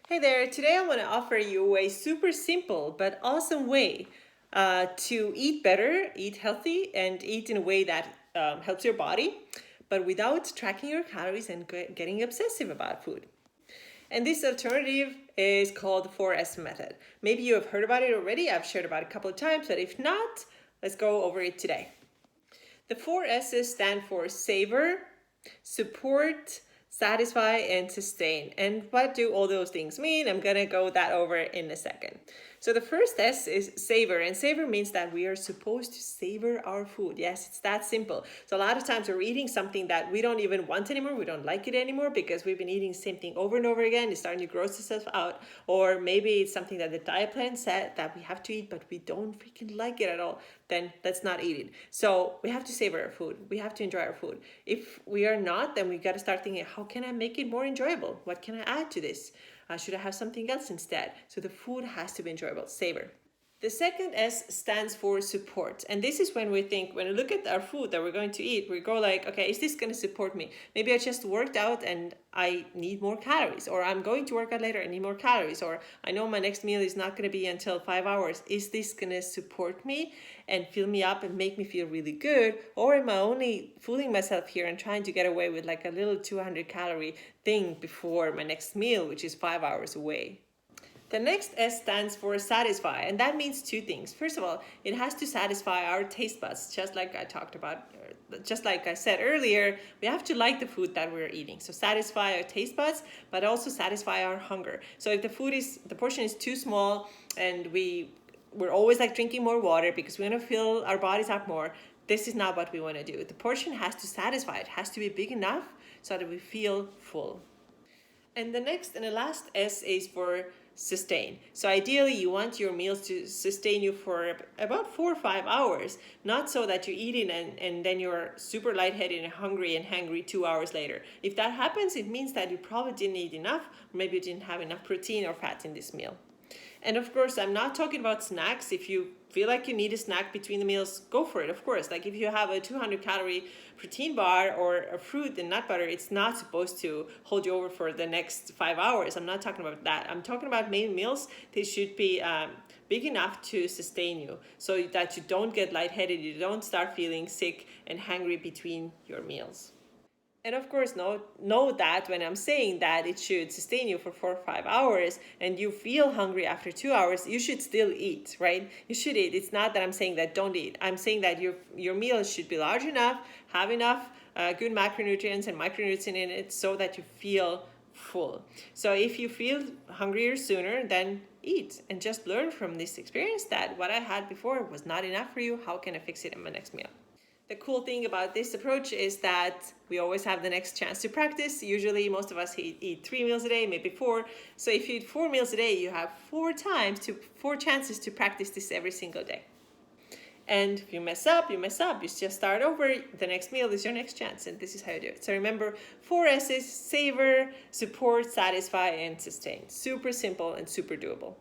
Hey there, today I want to offer you a super simple but awesome way to eat better, eat healthy, and eat in a way that helps your body, but without tracking your calories and getting obsessive about food. And this alternative is called the 4S method. Maybe you have heard about it already, I've shared about it a couple of times, but if not, let's go over it today. The 4S's stand for savor, support, satisfy, and sustain. And what do all those things mean? I'm gonna go that over in a second. So the first S is savor, and savor means that we are supposed to savor our food. Yes, it's that simple. So a lot of times we're eating something that we don't even want anymore, we don't like it anymore because we've been eating the same thing over and over again. It's starting to gross itself out. Or maybe it's something that the diet plan said that we have to eat, but we don't freaking like it at all. Then let's not eat it. So we have to savor our food. We have to enjoy our food. If we are not, then we got to start thinking, how can I make it more enjoyable? What can I add to this? Should I have something else instead? So the food has to be enjoyable, savor. The second S stands for support. And this is when we think, when we look at our food that we're going to eat, we go like, okay, is this going to support me? Maybe I just worked out and I need more calories, or I'm going to work out later, I need more calories, or I know my next meal is not going to be until 5 hours. Is this going to support me and fill me up and make me feel really good? Or am I only fooling myself here and trying to get away with like a little 200 calorie thing before my next meal, which is 5 hours away? The next S stands for satisfy, and that means two things. First of all, it has to satisfy our taste buds, just like I talked about, just like I said earlier, we have to like the food that we're eating. So satisfy our taste buds, but also satisfy our hunger. So if the portion is too small and we're always like drinking more water because we want to fill our bodies up more, this is not what we want to do. The portion has to satisfy, it has to be big enough so that we feel full. And the next and the last S is for sustain. So ideally you want your meals to sustain you for about 4 or 5 hours, not so that you're eating and then you're super lightheaded and hungry 2 hours later. If that happens, it means that you probably didn't eat enough, or maybe you didn't have enough protein or fat in this meal. And of course, I'm not talking about snacks. If you feel like you need a snack between the meals, go for it, of course. Like if you have a 200 calorie protein bar or a fruit and nut butter, it's not supposed to hold you over for the next 5 hours. I'm not talking about that. I'm talking about main meals. They should be big enough to sustain you so that you don't get lightheaded, you don't start feeling sick and hungry between your meals. And of course, know that when I'm saying that it should sustain you for 4 or 5 hours and you feel hungry after 2 hours, you should still eat, right? You should eat. It's not that I'm saying that don't eat. I'm saying that your meal should be large enough, have enough good macronutrients and micronutrients in it so that you feel full. So if you feel hungrier sooner, then eat and just learn from this experience that what I had before was not enough for you. How can I fix it in my next meal? The cool thing about this approach is that we always have the next chance to practice. Usually most of us eat 3 meals a day, maybe 4. So if you eat 4 meals a day, you have 4 chances to practice this every single day. And if you mess up, you just start over. The next meal is your next chance, and this is how you do it. So remember, 4 S's: savor, support, satisfy, and sustain. Super simple and super doable.